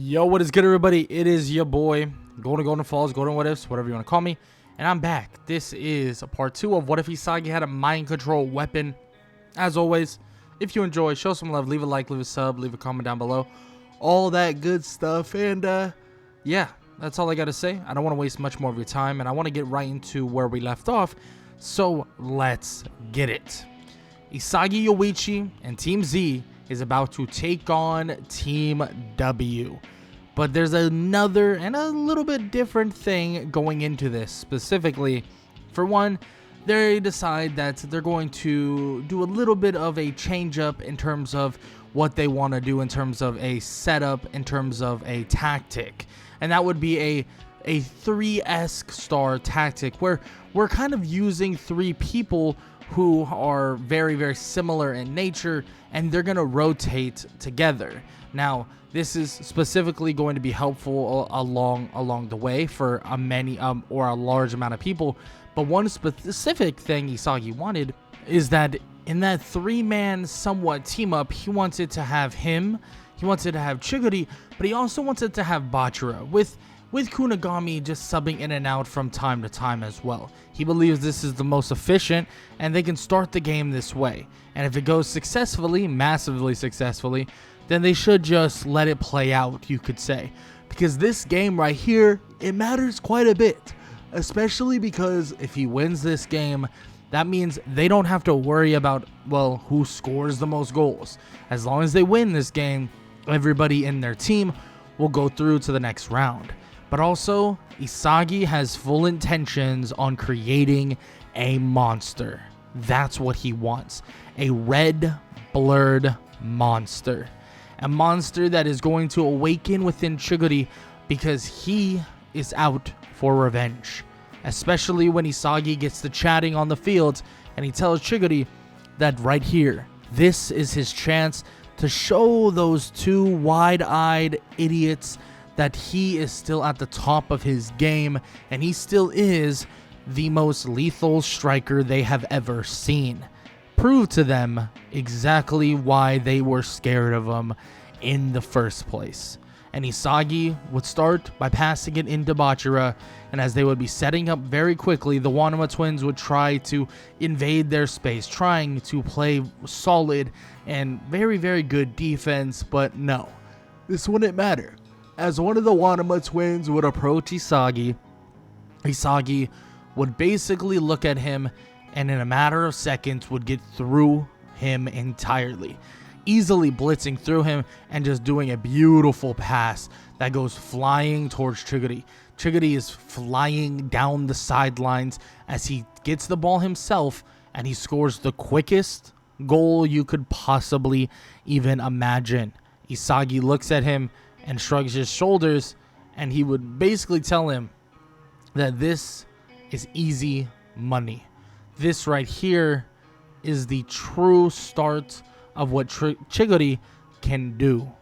Yo, what is good, everybody? It is your boy, Golden Falls, Golden What Ifs, whatever you want to call me, and I'm back. This is a part 2 of What If Isagi had a mind control weapon. As always, if you enjoy, show some love, leave a like, leave a sub, leave a comment down below, all that good stuff, and yeah, that's all I gotta say. I don't want to waste much more of your time, and I want to get right into where we left off, so let's get it. Isagi Yoichi and Team Z is about to take on Team W. But there's another and a little bit different thing going into this. Specifically, for one, they decide that they're going to do a little bit of a change up in terms of what they want to do in terms of a setup, in terms of a tactic. And that would be a 3-esque star tactic where we're kind of using 3 people who are very, very similar in nature, and they're going to rotate together. Now, this is specifically going to be helpful along the way for a large amount of people. But one specific thing Isagi wanted is that in that 3-man somewhat team up, he wanted to have him, he wanted to have Chiguri, but he also wanted to have Bachira with Kunigami just subbing in and out from time to time as well. He believes this is the most efficient, and they can start the game this way. And if it goes successfully, massively successfully, then they should just let it play out, you could say. Because this game right here, it matters quite a bit. Especially because if he wins this game, that means they don't have to worry about, well, who scores the most goals. As long as they win this game, everybody in their team will go through to the next round. But also, Isagi has full intentions on creating a monster. That's what he wants. A red, blurred monster. A monster that is going to awaken within Chiguri because he is out for revenge. Especially when Isagi gets to chatting on the field and he tells Chiguri that right here, this is his chance to show those 2 wide-eyed idiots that he is still at the top of his game, and he still is the most lethal striker they have ever seen. Prove to them exactly why they were scared of him in the first place. And Isagi would start by passing it into Bachira, and as they would be setting up very quickly, the Wanama twins would try to invade their space, trying to play solid and very, very good defense, but no, this wouldn't matter. As one of the Wanama twins would approach Isagi, Isagi would basically look at him and in a matter of seconds would get through him entirely. Easily blitzing through him and just doing a beautiful pass that goes flying towards Chiguri. Chiguri is flying down the sidelines as he gets the ball himself and he scores the quickest goal you could possibly even imagine. Isagi looks at him and shrugs his shoulders, and he would basically tell him that this is easy money. This right here is the true start of what Chiguri can do.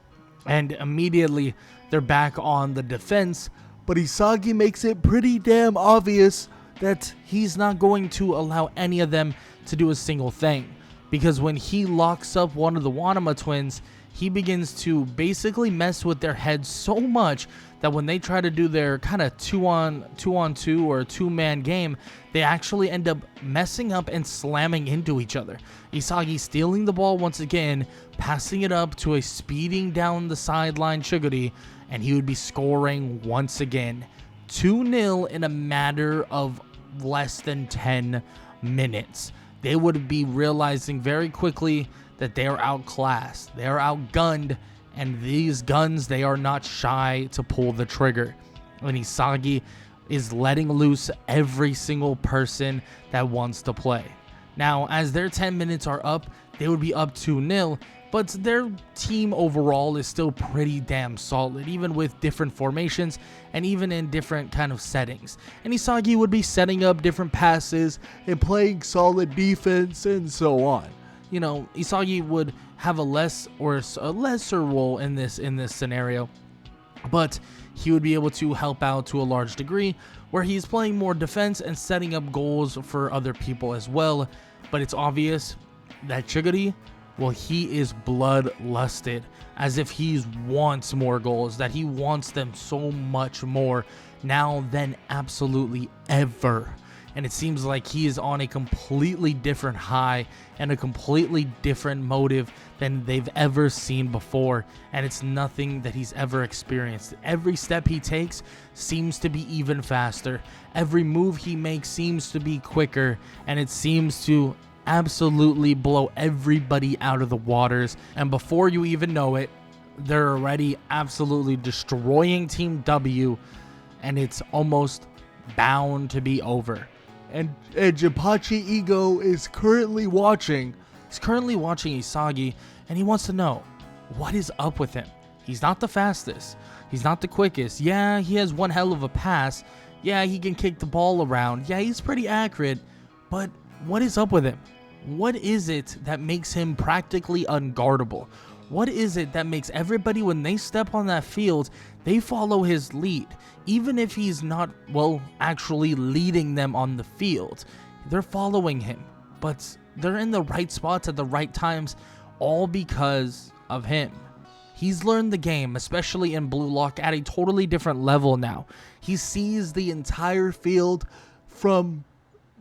And immediately they're back on the defense, but Isagi makes it pretty damn obvious that he's not going to allow any of them to do a single thing. Because when he locks up one of the Wanama twins, he begins to basically mess with their heads so much that when they try to do their kind of 2-on-2 or 2-man game, they actually end up messing up and slamming into each other. Isagi stealing the ball once again, passing it up to a speeding down the sideline Chiguri, and he would be scoring once again. 2-0 in a matter of less than 10 minutes. They would be realizing very quickly that they are outclassed, they are outgunned, and these guns, they are not shy to pull the trigger. And Isagi is letting loose every single person that wants to play. Now, as their 10 minutes are up, they would be up 2-0, but their team overall is still pretty damn solid, even with different formations and even in different kind of settings. And Isagi would be setting up different passes and playing solid defense and so on. You know, Isagi would have a lesser role in this scenario, but he would be able to help out to a large degree where he's playing more defense and setting up goals for other people as well. But it's obvious that Chiguri well, he is bloodlusted, as if he wants more goals, that he wants them so much more now than absolutely ever. And it seems like he is on a completely different high and a completely different motive than they've ever seen before. And it's nothing that he's ever experienced. Every step he takes seems to be even faster. Every move he makes seems to be quicker. And it seems to absolutely blow everybody out of the waters. And before you even know it, they're already absolutely destroying Team W. And it's almost bound to be over. And Jinpachi Ego is currently watching. He's currently watching Isagi, and he wants to know what is up with him. He's not the fastest. He's not the quickest. Yeah, he has one hell of a pass. Yeah, he can kick the ball around. Yeah, he's pretty accurate. But what is up with him? What is it that makes him practically unguardable? What is it that makes everybody, when they step on that field, they follow his lead? Even if he's not, well, actually leading them on the field, they're following him. But they're in the right spots at the right times, all because of him. He's learned the game, especially in Blue Lock, at a totally different level now. He sees the entire field from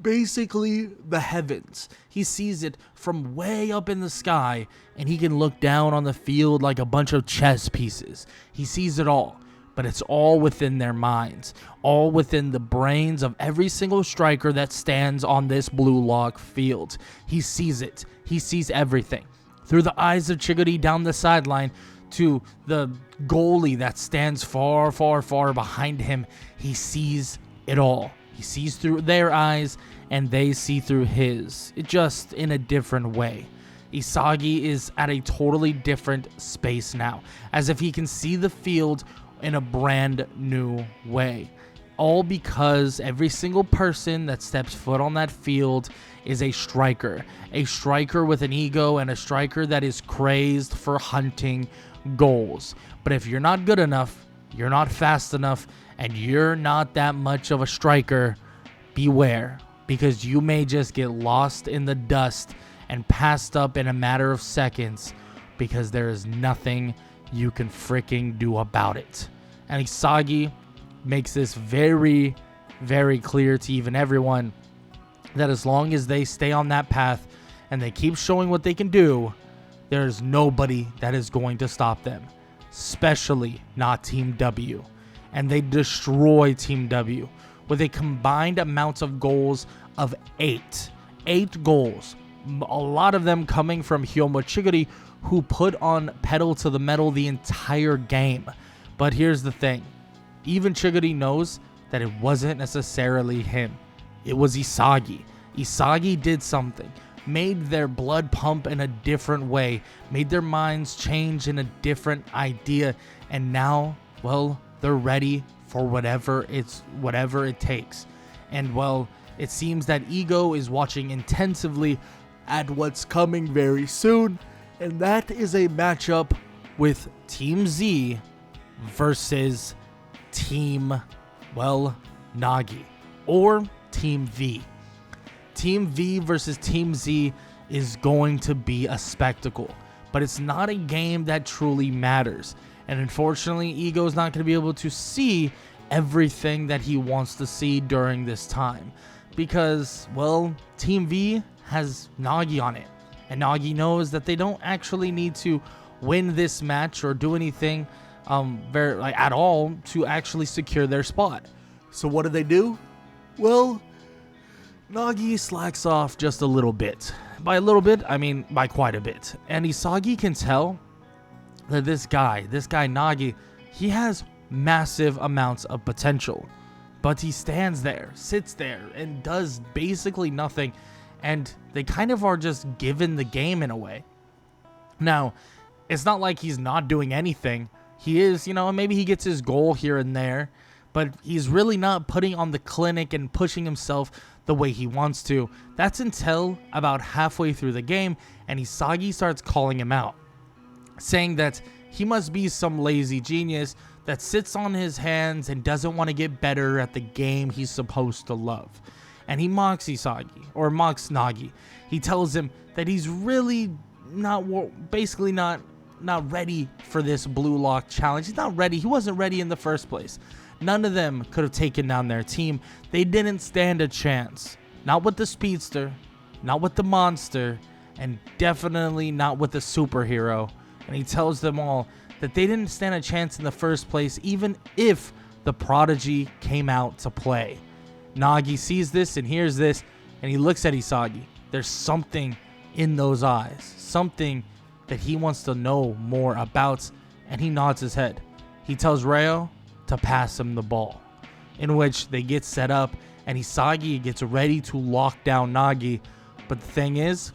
basically the heavens. He sees it from way up in the sky, and he can look down on the field like a bunch of chess pieces. He sees it all, but it's all within their minds, all within the brains of every single striker that stands on this Blue Lock field. He sees it. He sees everything. Through the eyes of Chiguri down the sideline to the goalie that stands far, far, far behind him, he sees it all. He sees through their eyes, and they see through his. It just in a different way. Isagi is at a totally different space now, as if he can see the field in a brand new way. All because every single person that steps foot on that field is a striker with an ego, and a striker that is crazed for hunting goals. But if you're not good enough, you're not fast enough, and you're not that much of a striker, beware, because you may just get lost in the dust and passed up in a matter of seconds, because there is nothing you can freaking do about it. And Isagi makes this very, very clear to even everyone that as long as they stay on that path and they keep showing what they can do, there's nobody that is going to stop them, especially not Team W. And they destroy Team W with a combined amount of goals of 8. 8 goals. A lot of them coming from Hyomo Chiguri, who put on pedal to the metal the entire game. But here's the thing. Even Chiguri knows that it wasn't necessarily him. It was Isagi. Isagi did something. Made their blood pump in a different way. Made their minds change in a different idea. And now, well, they're ready for whatever it takes. And well, it seems that Ego is watching intensively at what's coming very soon, and that is a matchup with Team Z versus Team, well, Nagi, or Team V. Team V versus Team Z is going to be a spectacle, but it's not a game that truly matters. And unfortunately, Ego is not going to be able to see everything that he wants to see during this time. Because, well, Team V has Nagi on it. And Nagi knows that they don't actually need to win this match or do anything at all to actually secure their spot. So what do? Well, Nagi slacks off just a little bit. By a little bit, I mean by quite a bit. And Isagi can tell that this guy Nagi, he has massive amounts of potential, but he stands there, sits there, and does basically nothing, and they kind of are just given the game in a way. Now, it's not like he's not doing anything. He is, maybe he gets his goal here and there, but he's really not putting on the clinic and pushing himself the way he wants to. That's until about halfway through the game, and Isagi starts calling him out, saying that he must be some lazy genius that sits on his hands and doesn't want to get better at the game he's supposed to love. And he mocks Isagi, or mocks Nagi. He tells him that he's really basically not ready for this Blue Lock challenge. He's not ready. He wasn't ready in the first place. None of them could have taken down their team. They didn't stand a chance. Not with the Speedster, not with the Monster, and definitely not with the Superhero. And he tells them all that they didn't stand a chance in the first place, even if the Prodigy came out to play. Nagi sees this and hears this, and he looks at Isagi. There's something in those eyes, something that he wants to know more about, and he nods his head. He tells Ryo to pass him the ball, in which they get set up, and Isagi gets ready to lock down Nagi. But the thing is,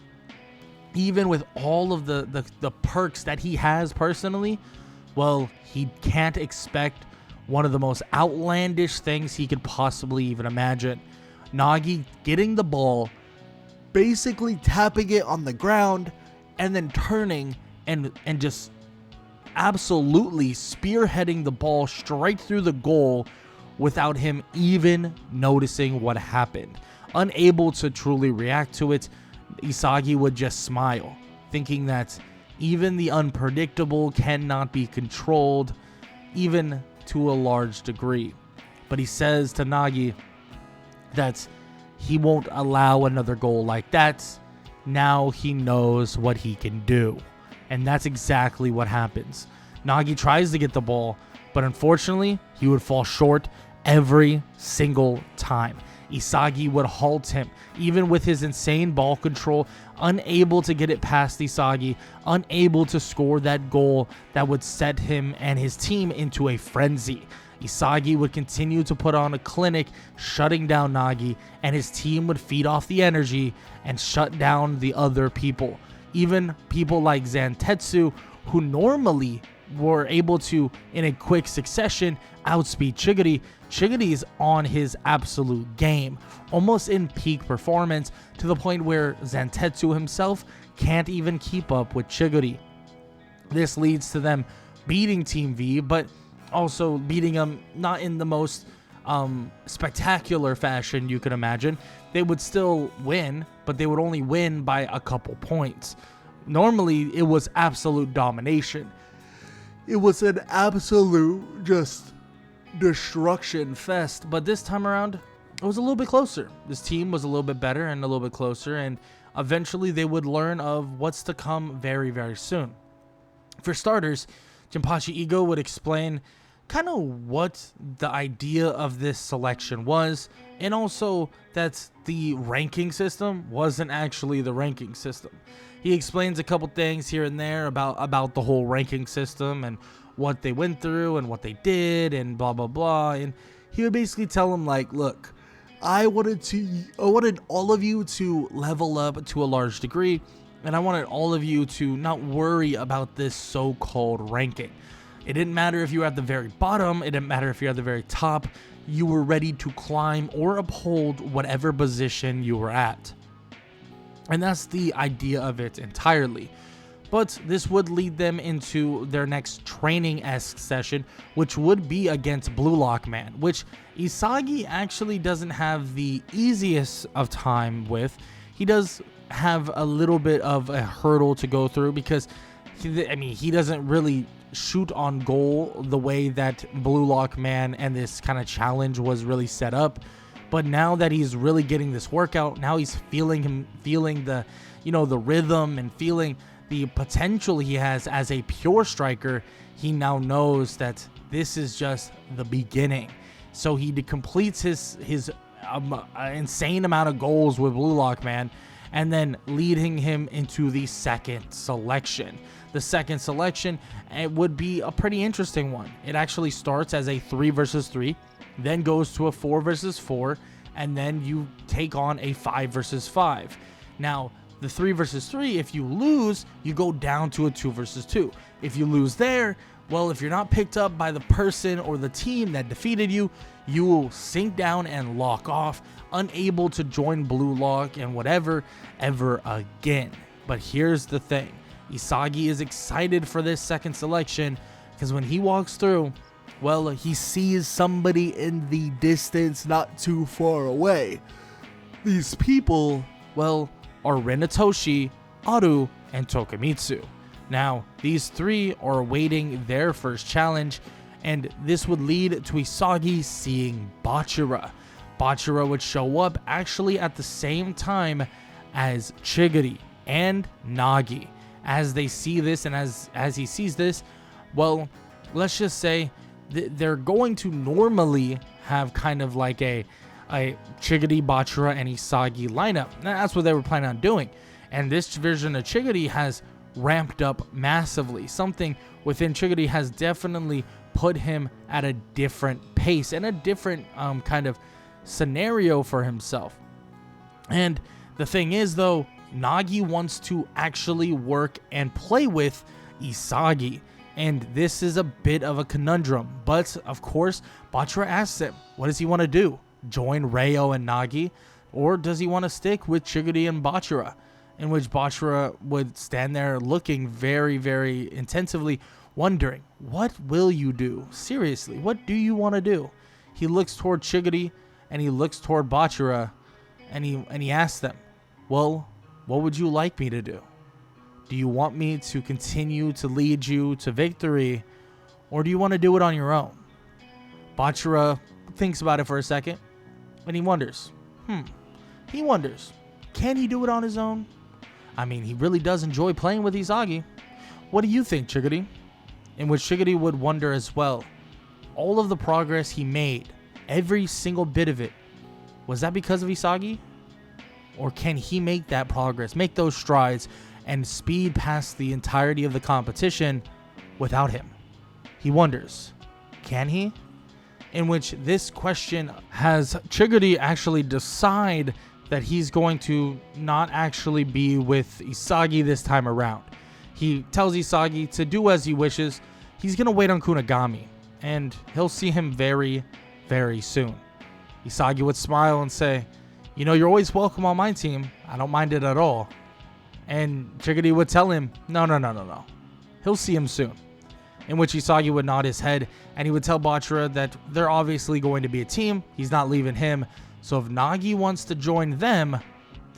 even with all of the perks that he has personally, well, he can't expect one of the most outlandish things he could possibly even imagine. Nagi getting the ball, basically tapping it on the ground, and then turning and just absolutely spearheading the ball straight through the goal without him even noticing what happened. Unable to truly react to it, Isagi would just smile, thinking that even the unpredictable cannot be controlled, even to a large degree. But he says to Nagi that he won't allow another goal like that. Now he knows what he can do. And that's exactly what happens. Nagi tries to get the ball, but unfortunately, he would fall short every single time. Isagi would halt him, even with his insane ball control, unable to get it past Isagi, unable to score that goal that would set him and his team into a frenzy. Isagi would continue to put on a clinic, shutting down Nagi, and his team would feed off the energy and shut down the other people. Even people like Zantetsu, who normally were able to, in a quick succession, outspeed Chigiri. Chigiri is on his absolute game, almost in peak performance, to the point where Zantetsu himself can't even keep up with Chigiri. This leads to them beating Team V, but also beating them not in the most spectacular fashion you could imagine. They would still win, but they would only win by a couple points. Normally, it was absolute domination. It was an absolute just destruction fest, but this time around, it was a little bit closer. This team was a little bit better and a little bit closer, and eventually they would learn of what's to come very, very soon. For starters, Jinpachi Ego would explain kind of what the idea of this selection was, and also that the ranking system wasn't actually the ranking system. He explains a couple things here and there about the whole ranking system and what they went through and what they did and blah blah blah, and he would basically tell them like, look, I wanted all of you to level up to a large degree, and I wanted all of you to not worry about this so-called ranking. It didn't matter if you were at the very bottom, it didn't matter if you're at the very top, you were ready to climb or uphold whatever position you were at. And that's the idea of it entirely. But this would lead them into their next training-esque session, which would be against Blue Lock Man, which Isagi actually doesn't have the easiest of time with. He does have a little bit of a hurdle to go through because, he doesn't really shoot on goal the way that Blue Lock Man and this kind of challenge was really set up. But now that he's really getting this workout, now he's feeling the, the rhythm and feeling the potential he has as a pure striker. He now knows that this is just the beginning. So he completes his insane amount of goals with Blue Lock Man, and then leading him into the second selection. The second selection, it would be a pretty interesting one. It actually starts as a 3 versus 3, then goes to a 4 versus 4, and then you take on a 5 versus 5. Now, the 3 versus 3, if you lose, you go down to a 2 versus 2. If you lose there, well, if you're not picked up by the person or the team that defeated you, you will sink down and lock off, unable to join Blue Lock and whatever ever again. But here's the thing. Isagi is excited for this second selection because when he walks through, well, he sees somebody in the distance not too far away. These people, well, are Renatoshi, Aru, and Tokumitsu. Now, these three are awaiting their first challenge, and this would lead to Isagi seeing Bachira. Bachira would show up actually at the same time as Chigiri and Nagi. As they see this and as he sees this, well, let's just say they're going to normally have kind of like a Chigiri, Bachira, and Isagi lineup. That's what they were planning on doing. And this version of Chigiri has ramped up massively. Something within Chigiri has definitely put him at a different pace and a different kind of scenario for himself. And the thing is, though, Nagi wants to actually work and play with Isagi. And this is a bit of a conundrum. But, of course, Bachira asks him, what does he want to do? Join Ryo and Nagi? Or does he want to stick with Chigiri and Bachira? In which Bachira would stand there looking very, very intensively, wondering, what will you do? Seriously, what do you want to do? He looks toward Chigiri and he looks toward Bachira and he asks them, well, what would you like me to do? Do you want me to continue to lead you to victory, or do you want to do it on your own? Bachira thinks about it for a second and he wonders, He wonders, can he do it on his own? I mean, he really does enjoy playing with Isagi. What do you think, Chigiri? In which Chigiri would wonder as well, all of the progress he made, every single bit of it, was that because of Isagi? Or can he make that progress, make those strides, and speed past the entirety of the competition without him? He wonders, can he? In which this question has Chigiri actually decide that he's going to not actually be with Isagi this time around. He tells Isagi to do as he wishes. He's going to wait on Kunigami, and he'll see him very, very soon. Isagi would smile and say, you know, you're always welcome on my team. I don't mind it at all. And Chigiri would tell him, no. He'll see him soon. In which Isagi would nod his head, and he would tell Bachira that they're obviously going to be a team. He's not leaving him. So if Nagi wants to join them,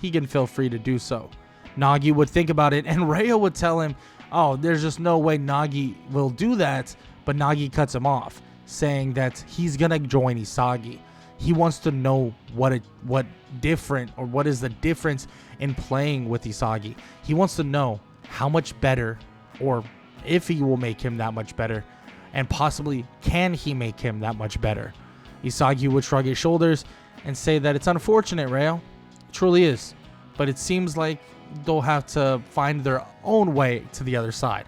he can feel free to do so. Nagi would think about it, and Ryo would tell him, oh, there's just no way Nagi will do that. But Nagi cuts him off, saying that he's going to join Isagi. He wants to know what is the difference in playing with Isagi. He wants to know how much better, or if he will make him that much better, and possibly can he make him that much better. Isagi would shrug his shoulders and say that it's unfortunate, Ryo. It truly is. But it seems like they'll have to find their own way to the other side.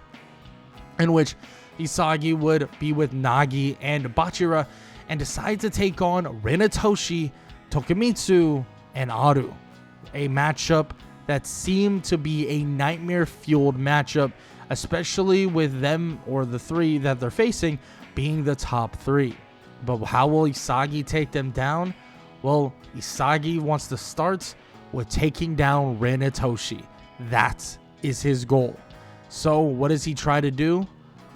In which Isagi would be with Nagi and Bachira and decide to take on Rinatoshi, Tokumitsu, and Aru. A matchup that seemed to be a nightmare-fueled matchup, especially with them, or the three that they're facing, being the top three. But how will Isagi take them down? Well, Isagi wants to start with taking down Rinatoshi. That is his goal. So what does he try to do?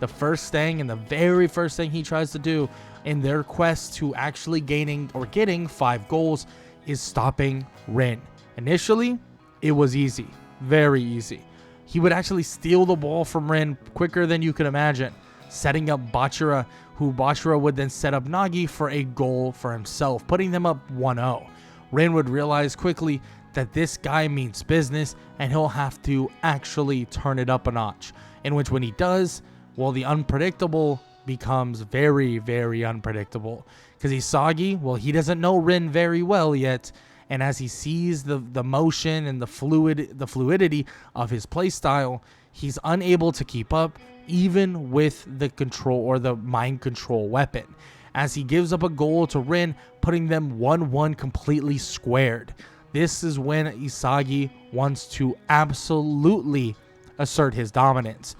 The first thing, and the very first thing he tries to do in their quest to actually getting 5 goals, is stopping Rin. Initially, it was easy. Very easy. He would actually steal the ball from Rin quicker than you could imagine, setting up Bachira, who Bachira would then set up Nagi for a goal for himself, putting them up 1-0. Rin would realize quickly that this guy means business, and he'll have to actually turn it up a notch. In which, when he does, well, the unpredictable becomes very, very unpredictable. Because Isagi, well, he doesn't know Rin very well yet, and as he sees the motion and the fluidity of his playstyle, he's unable to keep up, even with the control or the mind control weapon. As he gives up a goal to Rin, putting them 1-1 completely squared. This is when Isagi wants to absolutely assert his dominance,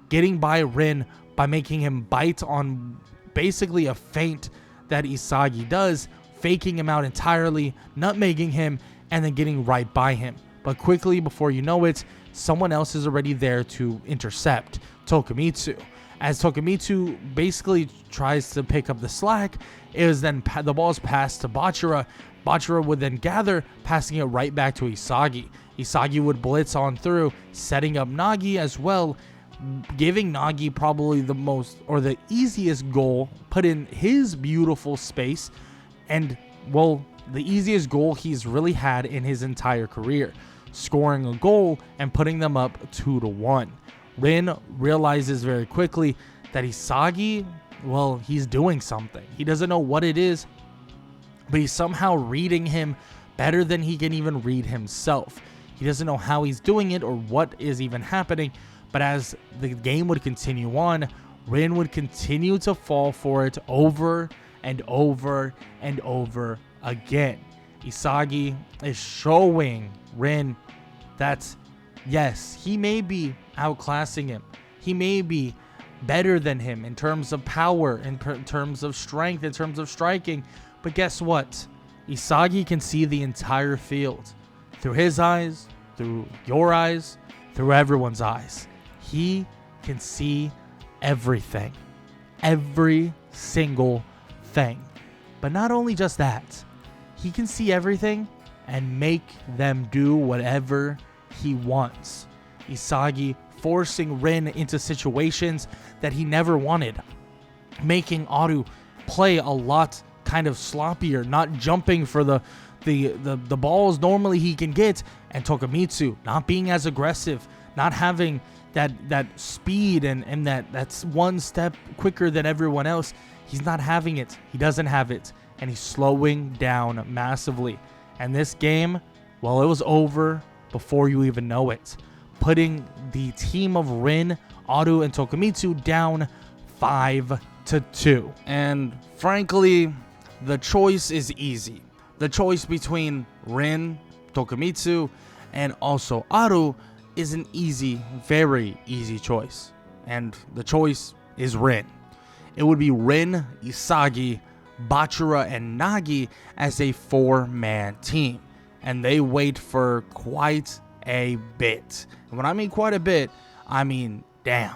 getting by Rin by making him bite on basically a feint that Isagi does, faking him out entirely, nutmegging him, and then getting right by him. But quickly, before you know it, someone else is already there to intercept Tokumitsu. As Tokumitsu basically tries to pick up the slack, the ball is passed to Bachira. Bachira would then gather, passing it right back to Isagi. Isagi would blitz on through, setting up Nagi as well, giving Nagi probably the most or the easiest goal, put in his beautiful space, and well, the easiest goal he's really had in his entire career, scoring a goal and putting them up 2-1. Rin realizes very quickly that Isagi, well, he's doing something. He doesn't know what it is, but he's somehow reading him better than he can even read himself. He doesn't know how he's doing it or what is even happening, but as the game would continue on, Rin would continue to fall for it over and over and over again. Isagi is showing Rin that, yes, he may be outclassing him. He may be better than him in terms of power, in terms of strength, in terms of striking. But guess what? Isagi can see the entire field. Through his eyes, through your eyes, through everyone's eyes. He can see everything. Every single thing. But not only just that, he can see everything and make them do whatever he wants. Isagi forcing Rin into situations that he never wanted, making Aru play a lot kind of sloppier, not jumping for the balls normally he can get, and Tokumitsu not being as aggressive, not having that speed and that's one step quicker than everyone else. He's not having it. He doesn't have it, and he's slowing down massively. And this game, well, it was over before you even know it, putting the team of Rin, Aru, and Tokumitsu down 5-2. And frankly, the choice is easy. The choice between Rin, Tokumitsu, and also Aru is an easy, very easy choice. And the choice is Rin. It would be Rin, Isagi, Bachira, and Nagi as a 4-man team. And they wait for quite a bit. And when I mean quite a bit, I mean, damn,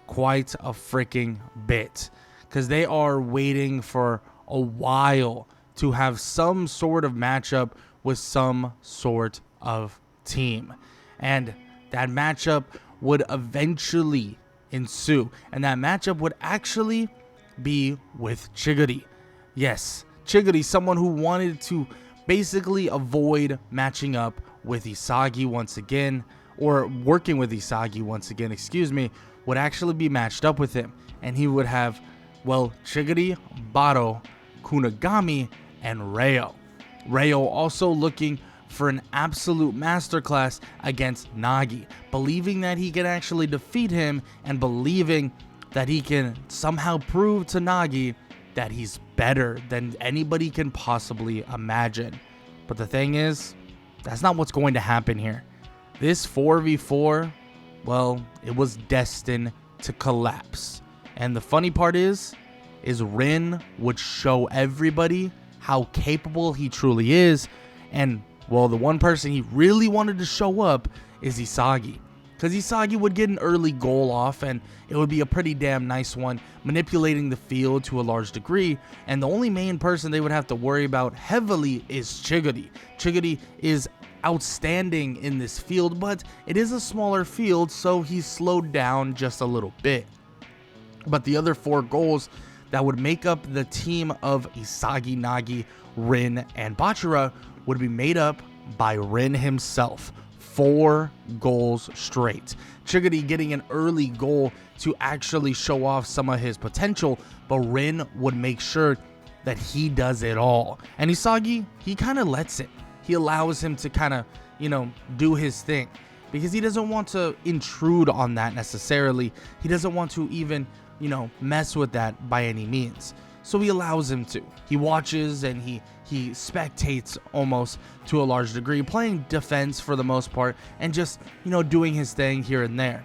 quite a freaking bit. Because they are waiting for a while to have some sort of matchup with some sort of team. And that matchup would eventually ensue. And that matchup would actually be with Chiguri. Yes, Chiguri, someone who wanted to basically avoid matching up with Isagi once again, or working with Isagi once again, would actually be matched up with him. And he would have, well, Chiguri, Baro, Kunigami, and Reo. Reo also looking for an absolute masterclass against Nagi, believing that he can actually defeat him and believing that he can somehow prove to Nagi that he's better than anybody can possibly imagine. But the thing is, that's not what's going to happen here. This 4v4, well, it was destined to collapse. And the funny part is Rin would show everybody how capable he truly is. And, well, the one person he really wanted to show up is Isagi. Because Isagi would get an early goal off, and it would be a pretty damn nice one, manipulating the field to a large degree. And the only main person they would have to worry about heavily is Chiguri. Chiguri is outstanding in this field, but it is a smaller field, so he's slowed down just a little bit. But the other 4 goals that would make up the team of Isagi, Nagi, Rin, and Bachira would be made up by Rin himself. 4 goals straight. Chiguri getting an early goal to actually show off some of his potential, but Rin would make sure that he does it all. And Isagi, he kind of lets it. He allows him to kind of, do his thing, because he doesn't want to intrude on that necessarily. He doesn't want to even, mess with that by any means. So he allows him to. He watches and he spectates almost to a large degree, playing defense for the most part and just, doing his thing here and there.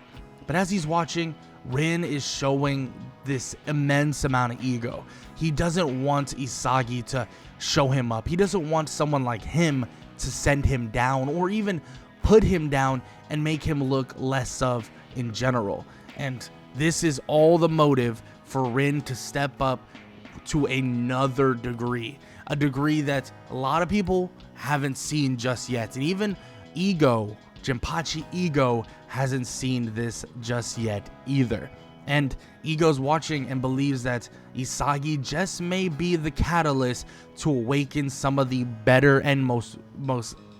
But as he's watching, Rin is showing this immense amount of ego. He doesn't want Isagi to show him up. He doesn't want someone like him to send him down or even put him down and make him look less of in general. And this is all the motive for Rin to step up to another degree, a degree that a lot of people haven't seen just yet. And even Jinpachi Ego hasn't seen this just yet either. And Ego's watching and believes that Isagi just may be the catalyst to awaken some of the better and most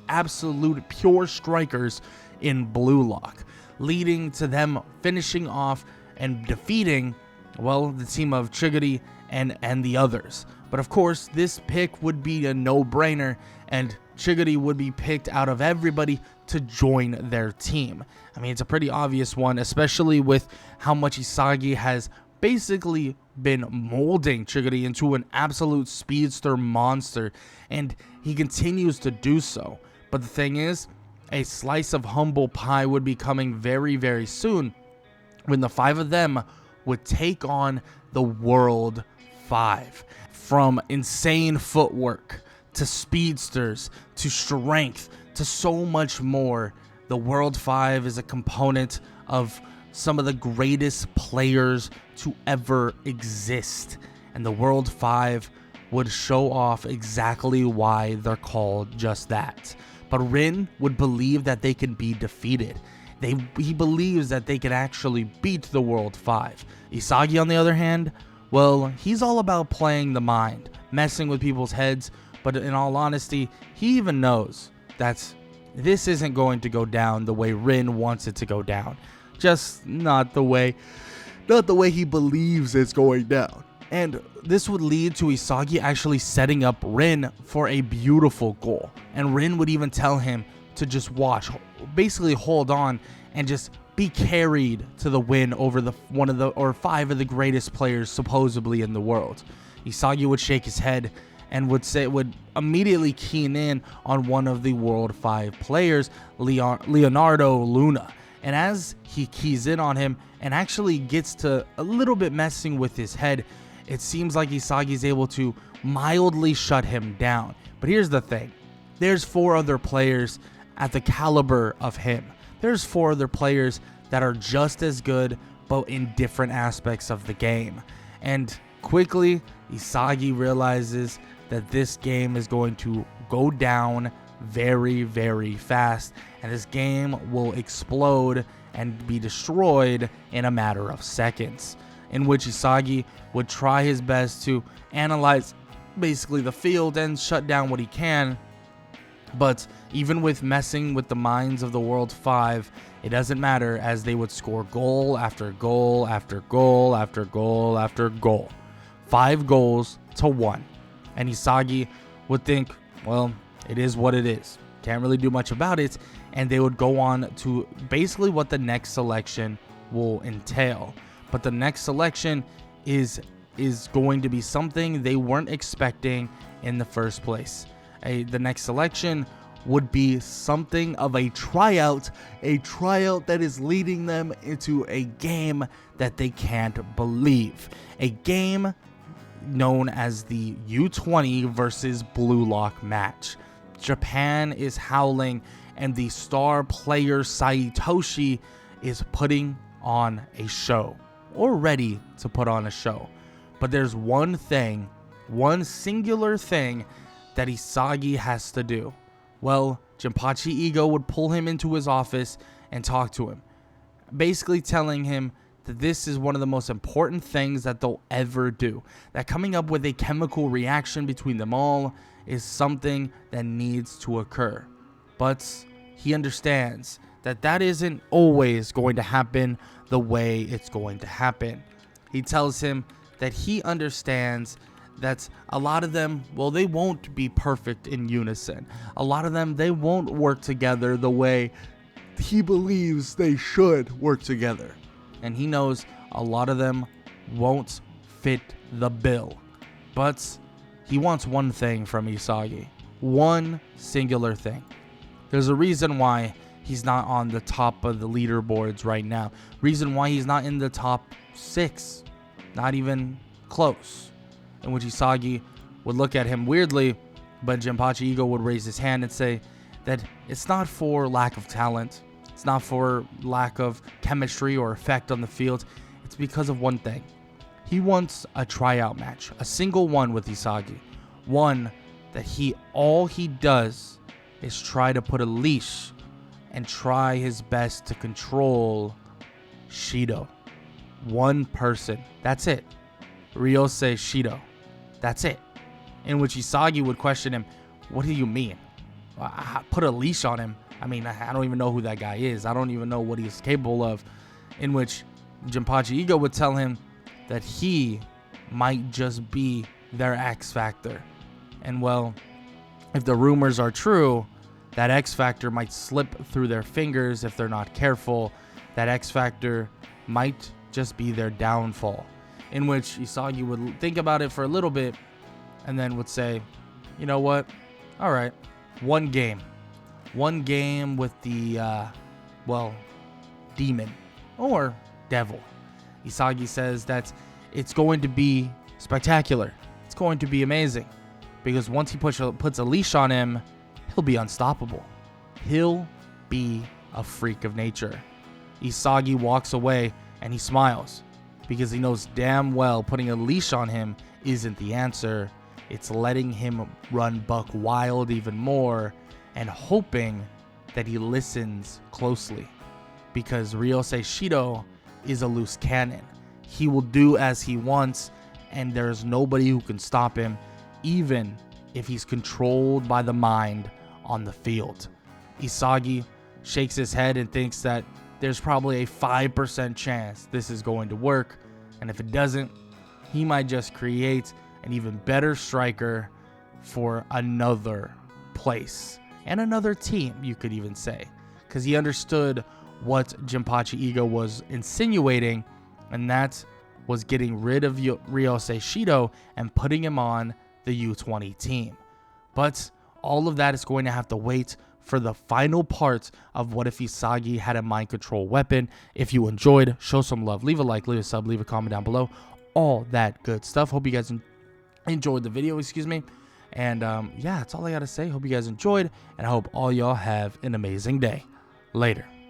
absolute pure strikers in Blue Lock, leading to them finishing off and defeating, well, the team of Chiguri and the others. But of course, this pick would be a no-brainer, and Chiguri would be picked out of everybody to join their team. I mean, it's a pretty obvious one, especially with how much Isagi has basically been molding Chiguri into an absolute speedster monster, and he continues to do so. But the thing is, a slice of humble pie would be coming very, very soon, when the 5 of them would take on the World 5. From insane footwork, to speedsters, to strength, to so much more, the World 5 is a component of some of the greatest players to ever exist. And the World 5 would show off exactly why they're called just that. But Rin would believe that they can be defeated. He believes that they can actually beat the World 5. Isagi, on the other hand, well, he's all about playing the mind, messing with people's heads, but in all honesty, he even knows that this isn't going to go down the way Rin wants it to go down. Just not the way he believes it's going down. And this would lead to Isagi actually setting up Rin for a beautiful goal. And Rin would even tell him to just watch, basically hold on, and just be carried to the win over the 5 of the greatest players supposedly in the world. Isagi would shake his head and would immediately keen in on one of the World 5 players, Leonardo Luna. And as he keys in on him and actually gets to a little bit messing with his head, it seems like Isagi's able to mildly shut him down. But here's the thing. There's 4 other players at the caliber of him. There's 4 other players that are just as good, but in different aspects of the game. And quickly, Isagi realizes that this game is going to go down very, very fast, and this game will explode and be destroyed in a matter of seconds, in which Isagi would try his best to analyze basically the field and shut down what he can. But even with messing with the minds of the World 5, it doesn't matter, as they would score goal after goal after goal after goal after goal. 5 goals to 1. And Isagi would think, well, it is what it is. Can't really do much about it. And they would go on to basically what the next selection will entail. But the next selection is going to be something they weren't expecting in the first place. The next selection would be something of a tryout that is leading them into a game that they can't believe. A game known as the U20 versus Blue Lock match. Japan is howling, and the star player Saitoshi is putting on a show, or ready to put on a show. But there's one singular thing that Isagi has to do. Well, Jinpachi Ego would pull him into his office and talk to him, basically telling him that this is one of the most important things that they'll ever do. That coming up with a chemical reaction between them all is something that needs to occur. But he understands that that isn't always going to happen the way it's going to happen. He tells him that he understands that a lot of them, well, they won't be perfect in unison. A lot of them, they won't work together the way he believes they should work together. And he knows a lot of them won't fit the bill. But he wants one thing from Isagi. One singular thing. There's a reason why he's not on the top of the leaderboards right now. Reason why he's not in the top 6. Not even close. In which Isagi would look at him weirdly, but Jinpachi Ego would raise his hand and say that it's not for lack of talent. It's not for lack of chemistry or effect on the field. It's because of one thing. He wants a tryout match, a single one with Isagi. One that all he does is try to put a leash and try his best to control Shido. One person. That's it. Ryosei Shido. That's it. In which Isagi would question him, what do you mean? I put a leash on him. I mean, I don't even know who that guy is. I don't even know what he's capable of. In which Jinpachi Ego would tell him that he might just be their X Factor. And well, if the rumors are true, that X Factor might slip through their fingers if they're not careful. That X Factor might just be their downfall. In which Isagi would think about it for a little bit and then would say, you know what? All right, one game with the, demon or devil. Isagi says that it's going to be spectacular. It's going to be amazing. Because once he puts a leash on him, he'll be unstoppable. He'll be a freak of nature. Isagi walks away and he smiles because he knows damn well putting a leash on him isn't the answer. It's letting him run buck wild even more and hoping that he listens closely. Because Ryosei Shido is a loose cannon. He will do as he wants and there's nobody who can stop him, even if he's controlled by the mind on the field. Isagi shakes his head and thinks that there's probably a 5% chance this is going to work, and if it doesn't, he might just create an even better striker for another place and another team, you could even say, because he understood what Jinpachi Ego was insinuating, and that was getting rid of Ryosei Shido and putting him on the U20 team. But all of that is going to have to wait for the final part of What If Isagi Had a Mind Control Weapon. If you enjoyed, show some love. Leave a like, leave a sub, leave a comment down below. All that good stuff. Hope you guys enjoyed the video, And yeah, that's all I got to say. Hope you guys enjoyed, and I hope all y'all have an amazing day. Later.